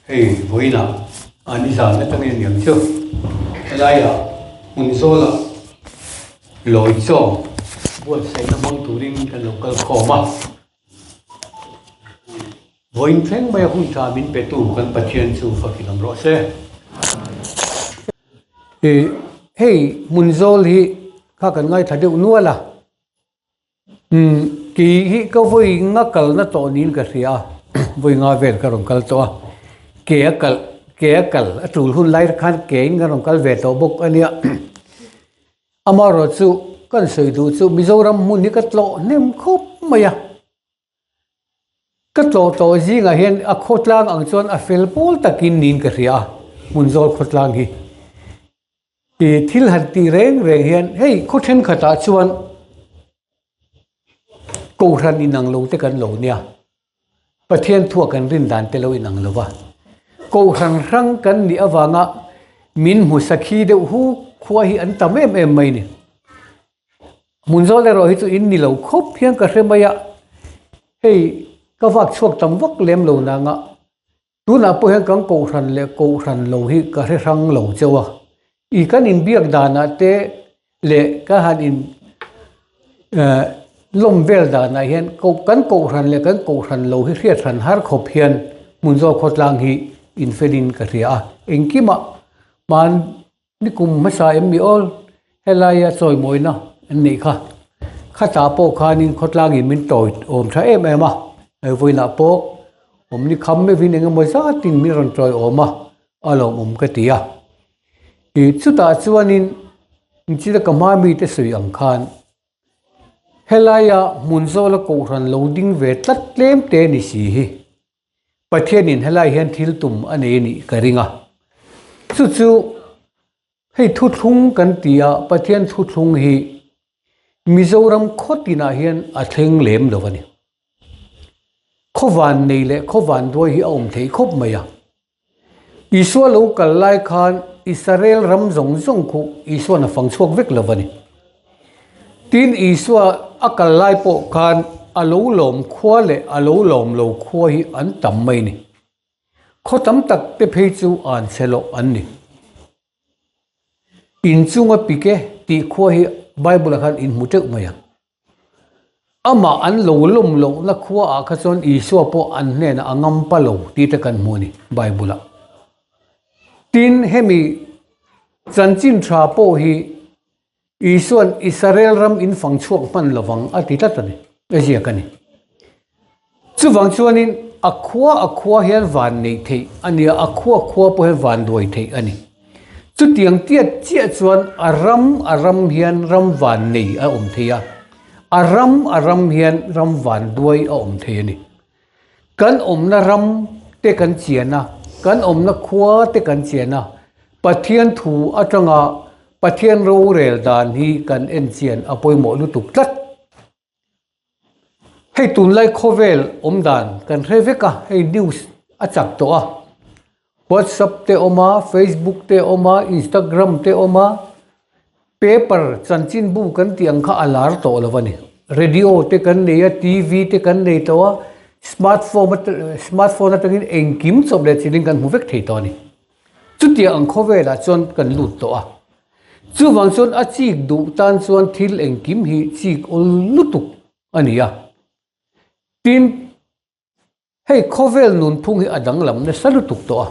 Hey, với nào anh đi làm nó trong những điểm chưa cái đây à mình số là lỗi cho buat saya namang turing kan local koma với phèn bây hôm cha mình bé tu kan patient su fakilam rõ se hey mình zol hi khác kan ngay thay đổi nuôi là kỳ hi có với ngã cal na to nín cái gì à với ngã về cái rong cal to ke kal atul hun lai khan ke nga rong kal ve to bok ania amaro chu kan sei du chu mizoram mun ni katlo nem khop maya katlo to ji nga hian a khotlang ang chon a fel pol takin nin ka ria mun zol khotlang hi ti thil han ti reng reng hian hei khothen khata chuan ko ran inang lo te kan lo nia pathian thua kan rin dan te lo inang lo wa cô răng răng cần đi avanga min musakhi de hu khua hi an tam em mai ni munzol le ro hi chu in ni lo khop hian ka remaya hei ka vak chuak tam vak lem lo na nga tu na po hian kang ko ran lo hi ka re rang lo chewa I kan in biak dana te le ka han in lom vel dana hian ko ran le kan ko ran lo hi riat ran har khop hian munzol khotlang hi in felin ka ria engkima man nikum masa mi ol helaya choi moina ani kha khata po khanin khotlang in min toy om tha em ema voina po om ni kham me vin engemaw za tin mi ron troi oma alom ka tia I chuta chuanin chira kama mi te sui ang khan helaya munzola ko ran loading ve tlat tlem te ni si hi pathian in helai hian thil tum ane ni karinga chu hei thu thung kan tia pathian thu thung hi mizoram khotina hian a thleng lem lovani khowan nei le khowan doi hi om thei khop maya iswa lo kal lai khan israel ram zong zong khu iswa na fang chuak vek lovani tin iswa akal lai po khan alo lom khua le alo lom lo khua hi an tam mai ni kho tam tak te phei chu an selo an ni in chunga pike ti khua hi bible khan in mutek maya ama an lo lom lo na khua a kha chon iswa po an ne na angam pa lo ti te kan mu ni bible tin hemi chanchin tha po hi iswan israel ram in fang chuak man lawang ati tatani Asia kani chuwang chuanin akhua hian van nei thei ania akhua po hian van doi thei ani chu tiang tiat chia chuan aram hian ram van nei a om theia aram hian ram van doi a om thei ani kan om na ram te kan chiana kan om na khua te kan chiana pathian thu atanga pathian ro rel dan hi kan en chian apoi mo lu tuk tlat hei tun lai khovel omdan kan reveka hei news achak to a WhatsApp te oma Facebook te oma Instagram te oma paper chanchin bu kan tiang kha alar to lovani radio te kan neya TV te kan nei to a smartphone atangin engkim choble chiling kan movek thei to ni chutia ang khovela chon kan lut to a chu wang chon a chik du tan chuan thil engkim hi chik ol lutuk ania tin hei khovel nun phung hi adang lam na salu tuk to a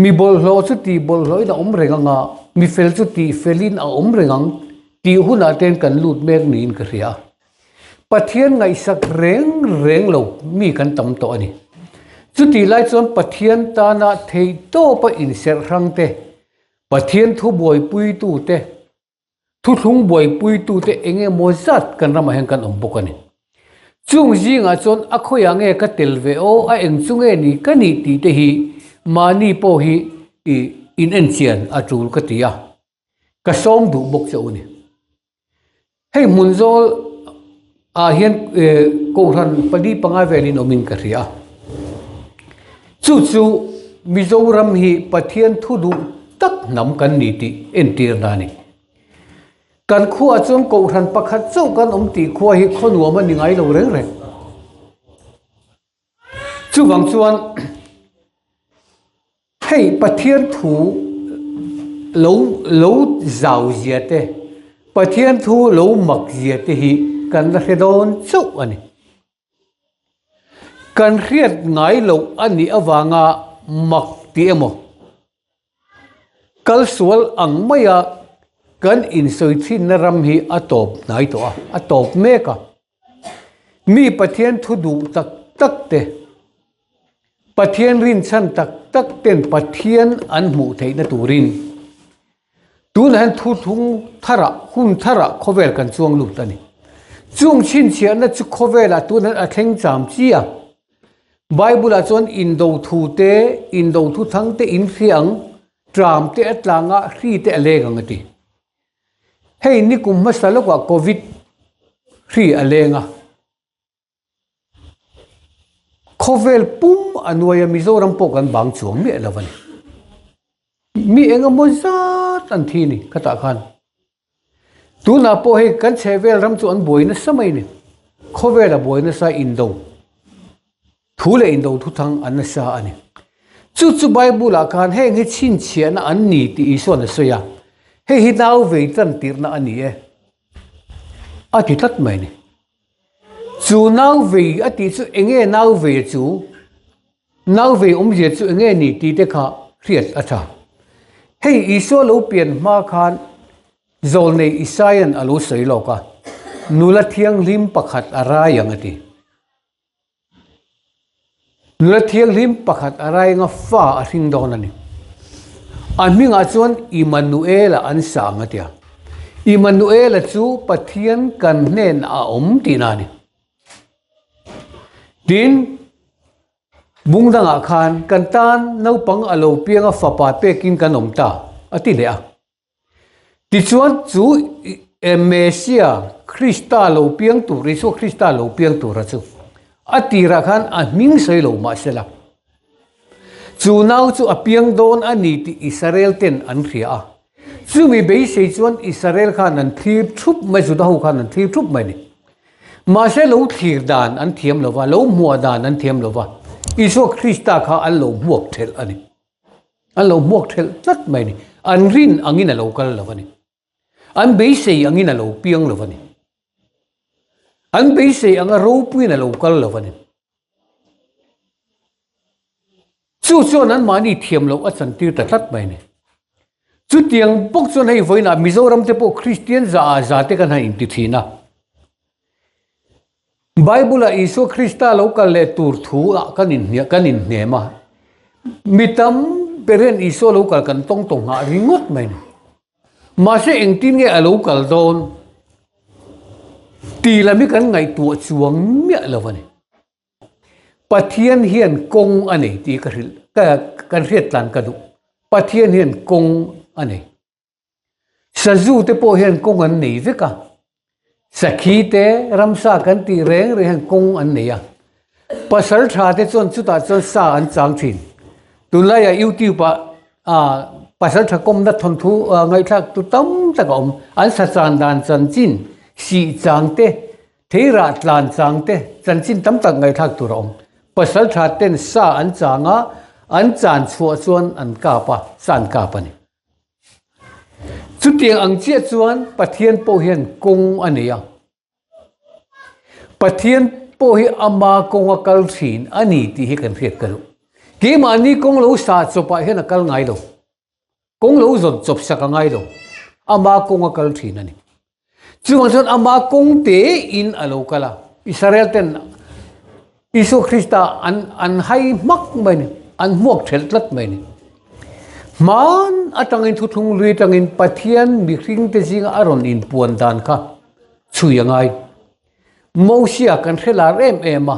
mi bol hlo chu ti bol hloi da om renga mi fel chu ti felin a om rengang ti huna ten kan lut mek nin ka ria pathian ngai sak reng lo mi kan tam to ani chu ti lai chon pathian ta na thei to pa in ser rang te pathian thu boi pui tu te thu thung boi pui tu te enge mozat kan ram hen kan om bokani chung jinga chon akhoya nge ka telve o a eng chunge ni kani ti te hi mani po hi in enchian atul ka tia ka som du bok che uni hei munzol a hian ko ran padi panga velin omin ka ria chu mizoram hi pathian thu du tak nam kan ni ti entir nani kan khua chon ko ran pakhat chau kan om ti khua hi khonua ma ningai lo reng chu wang chuan hei pathian thu lo zau zia te pathian thu lo mak zia te hi kan la hedon chu ani kan riat ngai lo ani awanga mak ti emo kal sual ang maya kan in soi thin na ram hi atop nai to atop meka mi pathian thu du tak tak te pathian rin chan tak tak ten pathian an mu thei na turin tun han thu thung thara hun thara khovel kan chuang lu tani chung chin chia na chu khovela tun han a thleng cham chia bible a chon in do thu te in do thu thang te in riang tram te atlanga hri te alenga ngati hei ni kum masalo ka covid hri alenga khovel pum anuaya mizoram pokan bang chuang mi alawan mi enga monzat an thini kata khan tuna po he kan chevel ram chu an boina samai ni khovela boina sa indo thule indo thu thang an sa ani chu bible a khan he ngi chin chian an ni ti ison na soya he hi naw ve tan tir na ani e a ti tat mai ni chu naw ve a ti chu enge naw ve chu naw ve je chu enge ni ti te kha riat a tha hei iso lo pian ma khan zol nei isayan alo sei lo ka nula thiang lim pakhat ara yang ati nula thiang lim pakhat ara nga fa a hring don ani an minga chuan Emmanuel an sang atia Emmanuel chu pathian kan nen a tinani tin bungdanga khan kantan no pang alo pianga fapa pekin kanom ta ati le a ti chuan chu Mesia Krista lo piang tu riso Krista lo piang tu ra chu ati ra khan a ming sei lo ma sela chu nau chu a piang don ani ti Israel ten an ria a chu mi be sei chuan Israel khan an thip thup mai chu da hu khan an thip thup mai ni ma se lo thir dan an thiam lo wa lo mua dan an thiam lo wa iso Krista kha an lo muak thel ani an lo muak thel tat mai ni an rin angin a lo kal lo ni an be sei angin a lo piang lo ni an be sei anga ro puin a lo kal lo ni chu an mani thiam lo a chan tir ta tat mai ni chu tiang pok chon hei voina Mizoram te po Christian za te kan ha in ti thina Bible iso Krista local le tur thu a kanin ne ma mitam peren iso local kan tong ha ringot mai ni ma se engtin nge a local don ti la mi kan ngai tu chuang mi lawani pathian hian kong ani ti ka ril ka kan riat tlan ka du pathian hian kong ani sazu te po hian kong an nei veka sakhi te ramsa kan ti reng re han kong an neya pasal tha te chon chuta chon sa an chang thin tunlaya YouTube a pasal tha kom na thon thu ngai thak tu tam tak om an sa chan dan chan chin si chang te theira tlan chang te chan chin tam tak ngai thak tu rom pasal tha ten sa an changa an chan chhuwa chuan an ka pa san ka pa ni chu tiang ang chia chuan pathian po hian kong ania pathian po hi ama kong akal thin ani ti hi kan riat kalu ke mani kong lo sa chopa hian akal ngai lo kong lo zon chop sak ngai lo ama kong akal thin ani chuan chuan ama kong te in alo kala Israel ten Isu Krista an hai mak mai ni an muak thel tlat mai ni man atangin thu thung lui tangin pathian mi hring te jing aron in puan dan kha chuyangai Mosia kan khela rem ema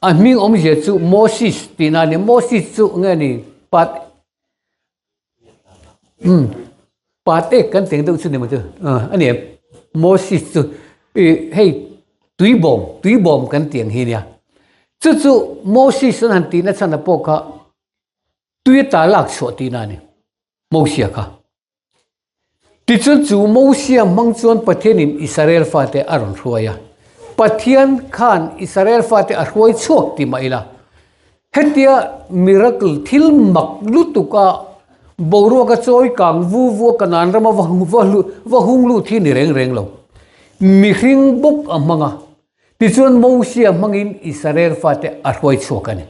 a ming om je chu Moses tinani Moses chu ngani pat kan teng do chu ni ma chu ani Moses chu hey tui bom kan tiang hi nia chu Moses an ti na chana poka tui ta lak so ti na ni Mosia kha ti chu Mosia mang chuan pathian in Israel fa te aron ruaya pathian khan Israel fa te arhuai chuak ti maila hetia miracle thil mak lutuka boro ka choi kang vu kanan rama wa hung lu thi ni reng lo mi hring buk amanga ti chuan Moses mangin Israel fate arhoi chokani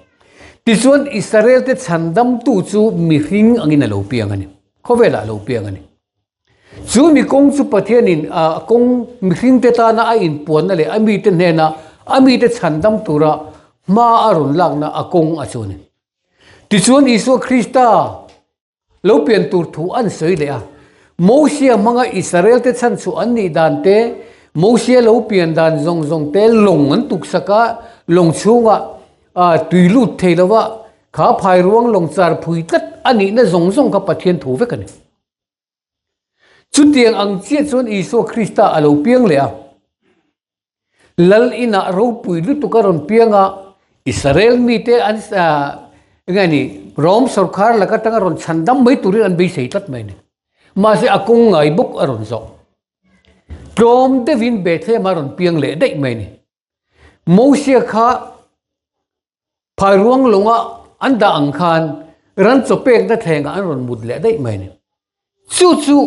ti chuan Israel te chandam tu chu mi hring angin lo piangani khovela lo piangani chu mi kong chu pathianin kong mi hring te ta na a in pon na le ami te ne na ami te chandam tura ma arun lak na akong achuni ti chuan Isu Krista lo pian tur thu an soi le a Moses manga Israel te chan chu an ni dan te Moses lo pian dan zong te long an tuk saka long chunga tui lut theilawa kha phai ruang long char phui tat ani na zong ka pathian thu vekani chu tiang ang chia chuan Isu Krista alo piang le a lal ina ro pui lu tu ka ron pianga Israel mi te an ngani Rom sarkar la ka tanga ron chandam mai turin an be sei tat mai ne ma se akung ngai buk aron zo Rom de vin bethe maron piang le dei mai ne Moses kha phai ruang longa anda ang khan ran chopek da thenga an ron mut le dei mai ne chu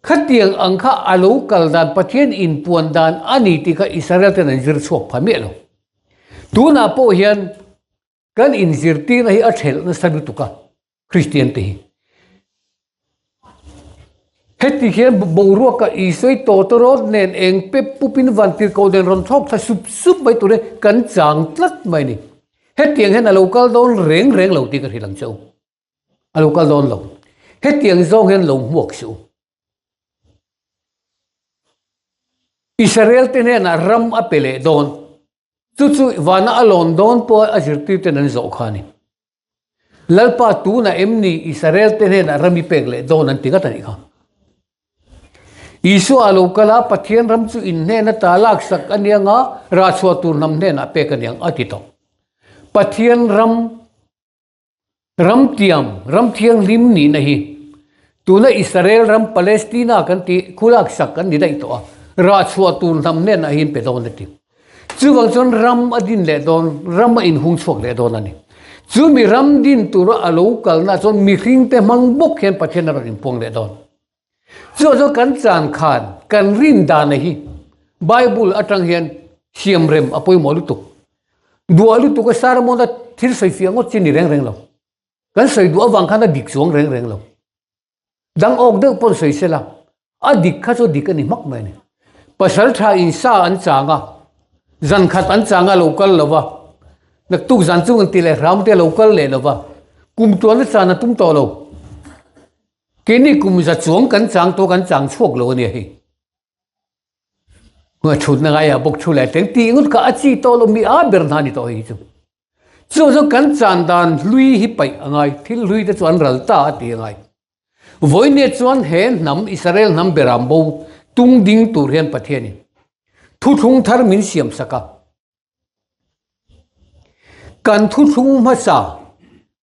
khatiang ang kha alo kal dan pathian in puan dan ani ti ka Israel te nan jir chok phame lo tu na po hian kan in jir ti na hi a thel na sabi tuka Christian te heti hian boru ka isoi totorot nen eng pe pupin van tir ko den ron thok tha sup mai tu re kan chang tlat mai ni hetiang hen a local don reng lo ti ka hilang chau a local don lo hetiang zong hen lo muak su Israel te ne na ram apele don chu wana alon don po ajirti te nan zo khani lalpa tu na emni Israel te ne na rami pegle don an tinga tani kha Isu alokala pathian ram chu in ne na talak sak anianga ra chwa tur nam ne na pe kaniang atito pathian ram thiang lim ni nahi tuna Israel ram Palestina kan ti khulak sak kan ni dai to ra chwa tur nam ne na hin pe don ti chu wang chon ram adin le don ram in hung chok le don ani chu mi ram din tur alokal na chon mi hring te mang bok hen pathian ram in pong le don cho kan chan khan kan rin da nahi Bible atang hian siam rem apoi molu tuk dualu tuk sar mo da thir sai fiang o chini reng lo kan sai du awang khana dik chuang reng lo dang ok de pon sai sela a dik kha cho dik ani mak mai ne pasal tha in sa an changa zan khat an changa local lova nak tu zan chu ang tile ram te local le lova kum to na chana tum to lo kini kum za chuang kan chang to kan chang chok lo ni hi wa chut na ya bok chu le teng ti ngut ka achi to lo mi a ber na ni to hi chu kan chan dan lui hi pai angai thil lui te chuan ral ta ti angai voi ne chuan hen nam Israel nam beram bo tung ding tur hen pathiani thu thung thar min siam saka kan thu thung ma sa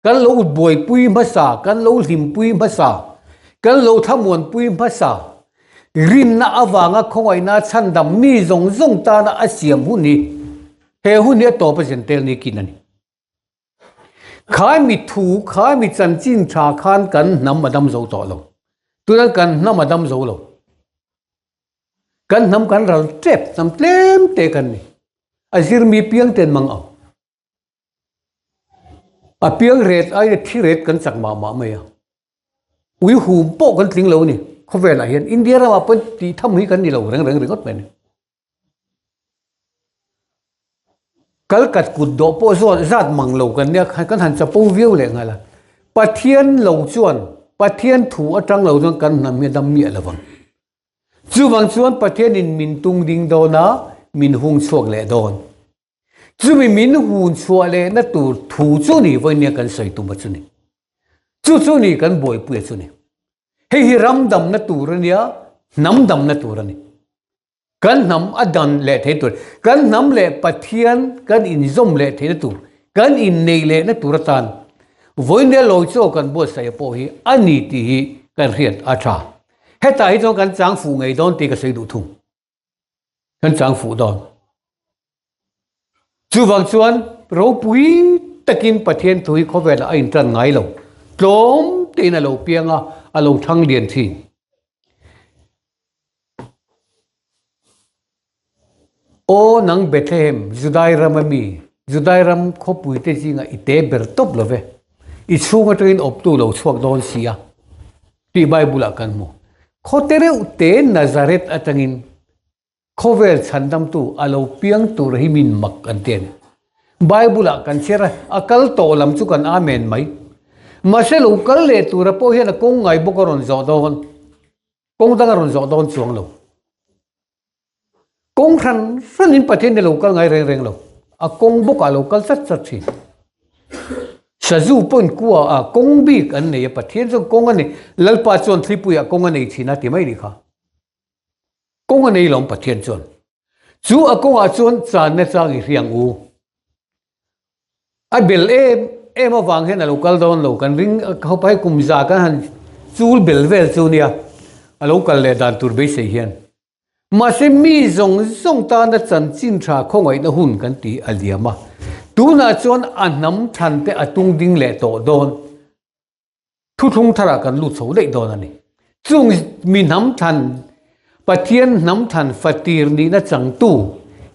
kan lo boi pui ma sa kan lo lim pui ma sa kan lo thamuan pui ma sa rin na awanga khongoi na chandam mi zong ta na asiam hu ni he hu ne to pa tel ni kinani khai mi thu khai mi chan chin tha khan kan nam madam zo to lo tu kan nam madam zo lo kan nam kan ral trep sam tlem te kan ni azir mi piang ten mang au a piang ret ai thi ret kan chak ma mai a ui hu po kan tling lo ni kho ve la hian India ra pa ti tham hi kan ni lo reng ot pen kalkat kut do po zo zat mang lo kan ne kan han cha po view le ngala pathian lo chuan pathian thu atang lo jong kan nam mi dam mi lawang chu wang chuan pathian in min tung ding do na min hung chuak le don chu mi min hun chua le na tu thu chu ni voi ne kan sai tu ma chu ni chu ni kan boi pu chu ni hi ram dam na tu rania nam dam na tu rani kan nam adan le the tu kan nam le pathian kan in zom le the tu kan in nei le na tu ratan voi ne lo cho kan bo sai po hi ani ti hi kan riat a tha heta hi cho kan chang fu ngai don ti ka sei du thum kan chang fu don chu wang chuan ro pui takin pathian thui khovel a in tran ngai lo tlom tin a lo pianga a lo thang lian thi o nang Bethlehem Judai ramami Judai ram khopui te jinga ite ber top love I chunga train op tu lo chuak don sia ti Bible akan mo khotere ute Nazareth atangin khovel chandam tu alo piang tur himin mak anten Bible akan sera akal to lam chu kan amen mai maselo kal le tur po hian kong ngai bokoron zo don kong dangaron zo don chuang lo kong than sanin pathen de lo kal ngai reng reng lo a kong boka lo kal sat sat thi sazu pon kuwa a kong bik an nei pathen zo kong ani lalpa chon thlipu ya kong ani thina ti mai ni kha kong ani lom pathen chon chu a kong a chon chan na chang I riang u a bel em awang hen a local don lo kan ring khopai kumza kan han chul bel vel chu nia a local le dan tur be se hian ma se mi zong zong ta na chan chin tha khongai na hun kan ti aliama tuna chon anam than te atung ding le to don thu thung thara kan lu chho dei don ani chung mi nam than pathian nam than fatir ni na chang tu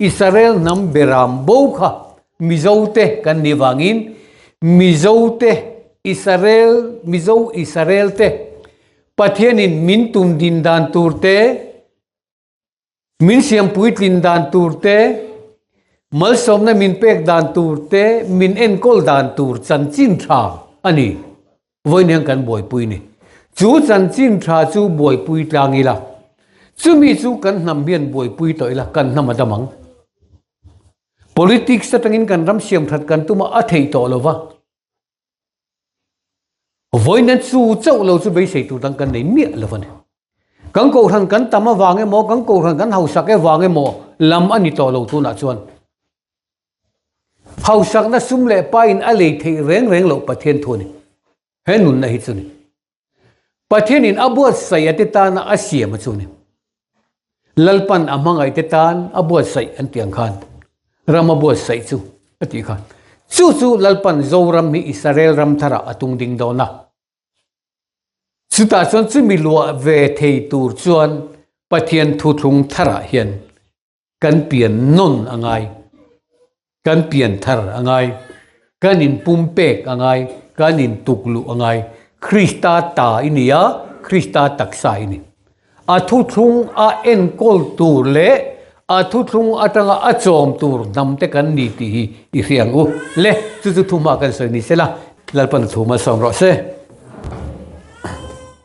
Israel nam beram bo kha mizote kan niwangin mizote Israel te pathian in min tum din dan turte min siam puit lin dan turte mal som na min pek dan turte min en kol dan tur chan chin tha ani voineng kan boi pui ni chu chan chin tha chu boi pui tlangila chumi chu kan nam bian boi pui toila kan nam adamang politics ta tangin kan ram siam that kan tuma a thei to lova voinen chu chau lo chu bei sei tu tang kan nei mi lovani kan ko than kan tama wange mo kan ko than kan hausak e wange mo lam ani to lo tu na chuan hausak na sumle pain a le thei reng reng lo pathian thoni henun na hi chuni pathian in abuat sayate ta na asia ma chuni lalpan amangai te tan abuat sai an tiang khan rama buat sai chu ati khan chu lalpan zoram mi Israel ram thara atung ding dona chuta chon chu mi lua ve thei tur chuan pathian thu thung thara hian kan pian non angai kan pian thar angai kan in pumpek angai kan in tuklu angai Krista ta inia Krista taksa ini a thu thung a en kol tur le a thu thung atanga a chom tur nam te kan ni ti I riang u le chu thu ma kan se ni sela lalpan thu ma som ro se